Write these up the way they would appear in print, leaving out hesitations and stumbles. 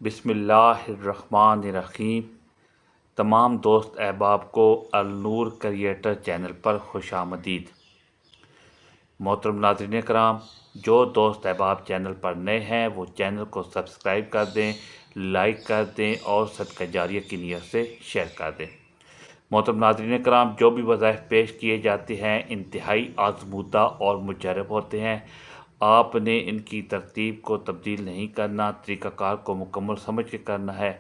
بسم اللہ الرحمن الرحیم۔ تمام دوست احباب کو النور کریٹر چینل پر خوش آمدید۔ محترم ناظرین کرام، جو دوست احباب چینل پر نئے ہیں وہ چینل کو سبسکرائب کر دیں، لائک کر دیں اور صدقہ جاریہ کی نیت سے شیئر کر دیں۔ محترم ناظرین کرام، جو بھی وظائف پیش کیے جاتے ہیں انتہائی آزمودہ اور مجرب ہوتے ہیں۔ آپ نے ان کی ترتیب کو تبدیل نہیں کرنا، طریقہ کار کو مکمل سمجھ کے کرنا ہے۔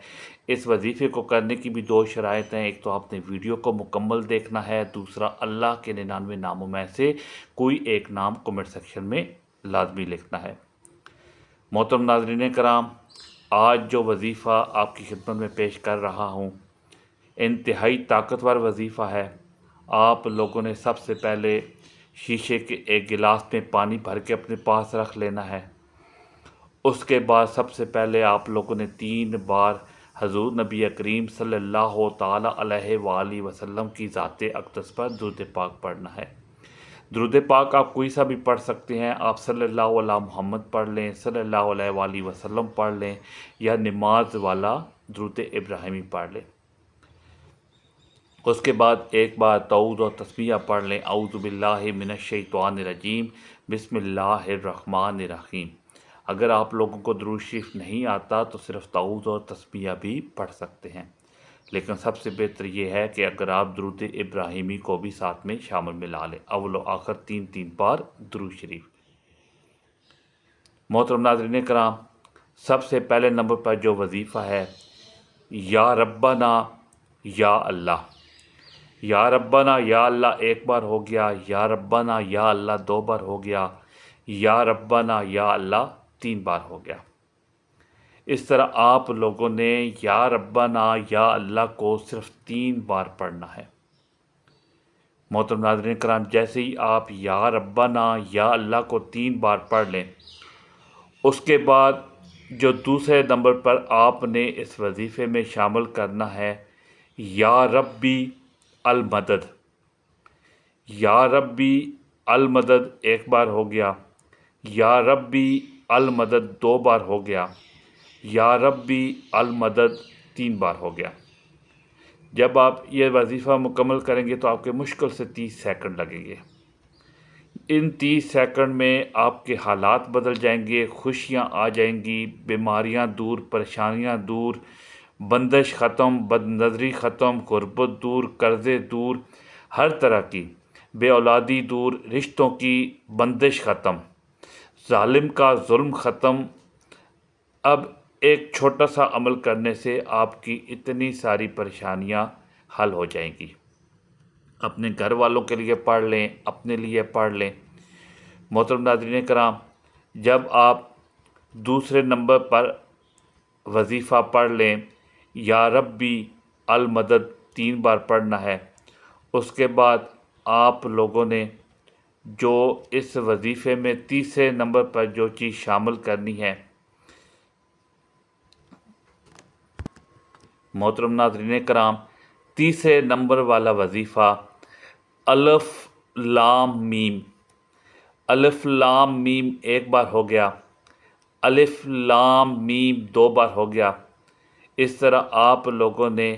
اس وظیفے کو کرنے کی بھی دو شرائط ہیں، ایک تو آپ نے ویڈیو کو مکمل دیکھنا ہے، دوسرا اللہ کے 99 ناموں میں سے کوئی ایک نام کمنٹ سیکشن میں لازمی لکھنا ہے۔ محترم ناظرین کرام، آج جو وظیفہ آپ کی خدمت میں پیش کر رہا ہوں انتہائی طاقتور وظیفہ ہے۔ آپ لوگوں نے سب سے پہلے شیشے کے ایک گلاس میں پانی بھر کے اپنے پاس رکھ لینا ہے۔ اس کے بعد سب سے پہلے آپ لوگوں نے 3 بار حضور نبی کریم صلی اللہ تعالی علیہ وآلہ وسلم کی ذات اقدس پر درود پاک پڑھنا ہے۔ درود پاک آپ کوئی سا بھی پڑھ سکتے ہیں، آپ صلی اللہ علیہ محمد پڑھ لیں، صلی اللہ علیہ وآلہ وسلم پڑھ لیں، یا نماز والا درود ابراہیمی پڑھ لیں۔ اس کے بعد ایک بار تعوذ اور تسبیح پڑھ لیں، اعوذ باللہ من الشیطان الرجیم، بسم اللہ الرحمن الرحیم۔ اگر آپ لوگوں کو درود شریف نہیں آتا تو صرف تعوذ اور تسبیح بھی پڑھ سکتے ہیں، لیکن سب سے بہتر یہ ہے کہ اگر آپ درود ابراہیمی کو بھی ساتھ میں شامل ملا لیں، اول و آخر 3 بار درود شریف۔ محترم ناظرین کرام، سب سے پہلے نمبر پر جو وظیفہ ہے، یا ربنا یا اللہ۔ یا ربنا یا اللہ ایک بار ہو گیا، یا ربنا یا اللہ 2 بار ہو گیا، یا ربنا یا اللہ 3 بار ہو گیا۔ اس طرح آپ لوگوں نے یا ربنا یا اللہ کو صرف 3 بار پڑھنا ہے۔ محترم ناظرین کرام، جیسے ہی آپ یا ربنا یا اللہ کو 3 بار پڑھ لیں، اس کے بعد جو دوسرے نمبر پر آپ نے اس وظیفے میں شامل کرنا ہے، یا ربی المدد۔ یا ربی المدد 1 بار ہو گیا، یا ربی المدد 2 بار ہو گیا، یا ربی المدد 3 بار ہو گیا۔ جب آپ یہ وظیفہ مکمل کریں گے تو آپ کے مشکل سے 30 سیکنڈ لگیں گے۔ ان 30 سیکنڈ میں آپ کے حالات بدل جائیں گے، خوشیاں آ جائیں گی، بیماریاں دور، پریشانیاں دور، بندش ختم، بد نظری ختم، غربت دور، قرضے دور، ہر طرح کی بے اولادی دور، رشتوں کی بندش ختم، ظالم کا ظلم ختم۔ اب ایک چھوٹا سا عمل کرنے سے آپ کی اتنی ساری پریشانیاں حل ہو جائیں گی۔ اپنے گھر والوں کے لیے پڑھ لیں، اپنے لیے پڑھ لیں۔ محترم ناظرین کرام، جب آپ دوسرے نمبر پر وظیفہ پڑھ لیں، یا ربی المدد 3 بار پڑھنا ہے، اس کے بعد آپ لوگوں نے جو اس وظیفے میں تیسرے نمبر پر جو چیز شامل کرنی ہے، محترم ناظرین کرام، تیسرے نمبر والا وظیفہ الف لام میم۔ الف لام میم 1 بار ہو گیا، الف لام میم 2 بار ہو گیا۔ اس طرح آپ لوگوں نے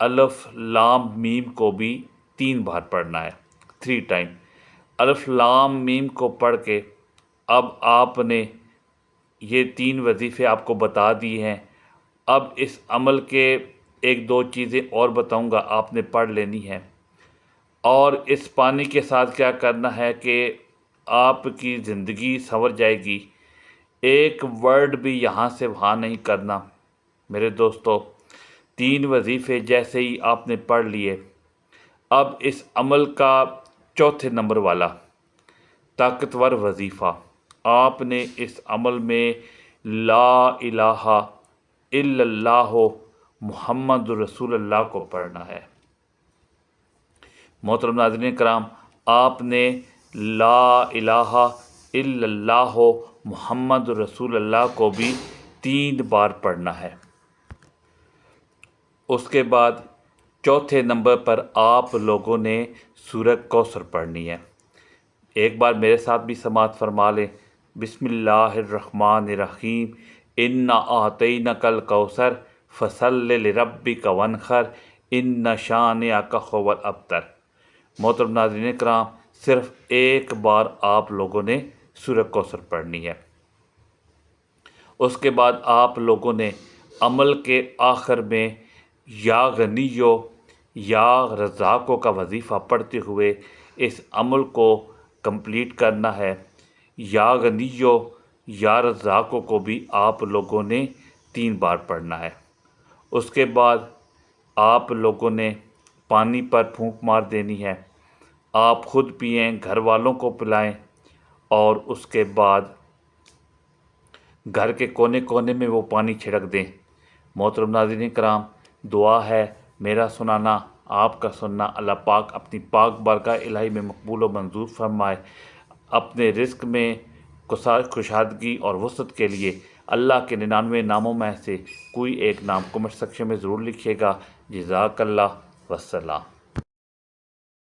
الف لام میم کو بھی 3 بار پڑھنا ہے، 3 ٹائم۔ الف لام میم کو پڑھ کے اب آپ نے یہ 3 وظیفے آپ کو بتا دیے ہیں۔ اب اس عمل کے 1-2 چیزیں اور بتاؤں گا، آپ نے پڑھ لینی ہے۔ اور اس پانی کے ساتھ کیا کرنا ہے کہ آپ کی زندگی سنور جائے گی۔ ایک ورڈ بھی یہاں سے وہاں نہیں کرنا۔ میرے دوستو، 3 وظیفے جیسے ہی آپ نے پڑھ لیے، اب اس عمل کا چوتھے نمبر والا طاقتور وظیفہ، آپ نے اس عمل میں لا الہ الا اللہ محمد رسول اللہ کو پڑھنا ہے۔ محترم ناظرین کرام، آپ نے لا الہ الا اللہ محمد رسول اللہ کو بھی 3 بار پڑھنا ہے۔ اس کے بعد چوتھے نمبر پر آپ لوگوں نے سورہ کوثر پڑھنی ہے۔ ایک بار میرے ساتھ بھی سماعت فرما لیں، بسم اللہ الرحمن الرحیم، انا اعطینک الکوثر فصل لربک وانحر ان شانئک هو الابتر۔ محترم ناظرین کرام، صرف ایک بار آپ لوگوں نے سورہ کوثر پڑھنی ہے۔ اس کے بعد آپ لوگوں نے عمل کے آخر میں یا غنیو یا رزاقو کا وظیفہ پڑھتے ہوئے اس عمل کو کمپلیٹ کرنا ہے۔ یا غنیو یا رزاقو کو بھی آپ لوگوں نے 3 بار پڑھنا ہے۔ اس کے بعد آپ لوگوں نے پانی پر پھونک مار دینی ہے، آپ خود پئیں، گھر والوں کو پلائیں، اور اس کے بعد گھر کے کونے کونے میں وہ پانی چھڑک دیں۔ محترم ناظرین کرام، دعا ہے میرا سنانا آپ کا سننا اللہ پاک اپنی پاک بارگاہ الہی میں مقبول و منظور فرمائے۔ اپنے رزق میں کشادگی اور وسعت کے لیے اللہ کے 99 ناموں میں سے کوئی ایک نام کمنٹ سیکشن میں ضرور لکھیے گا۔ جزاک اللہ، والسلام۔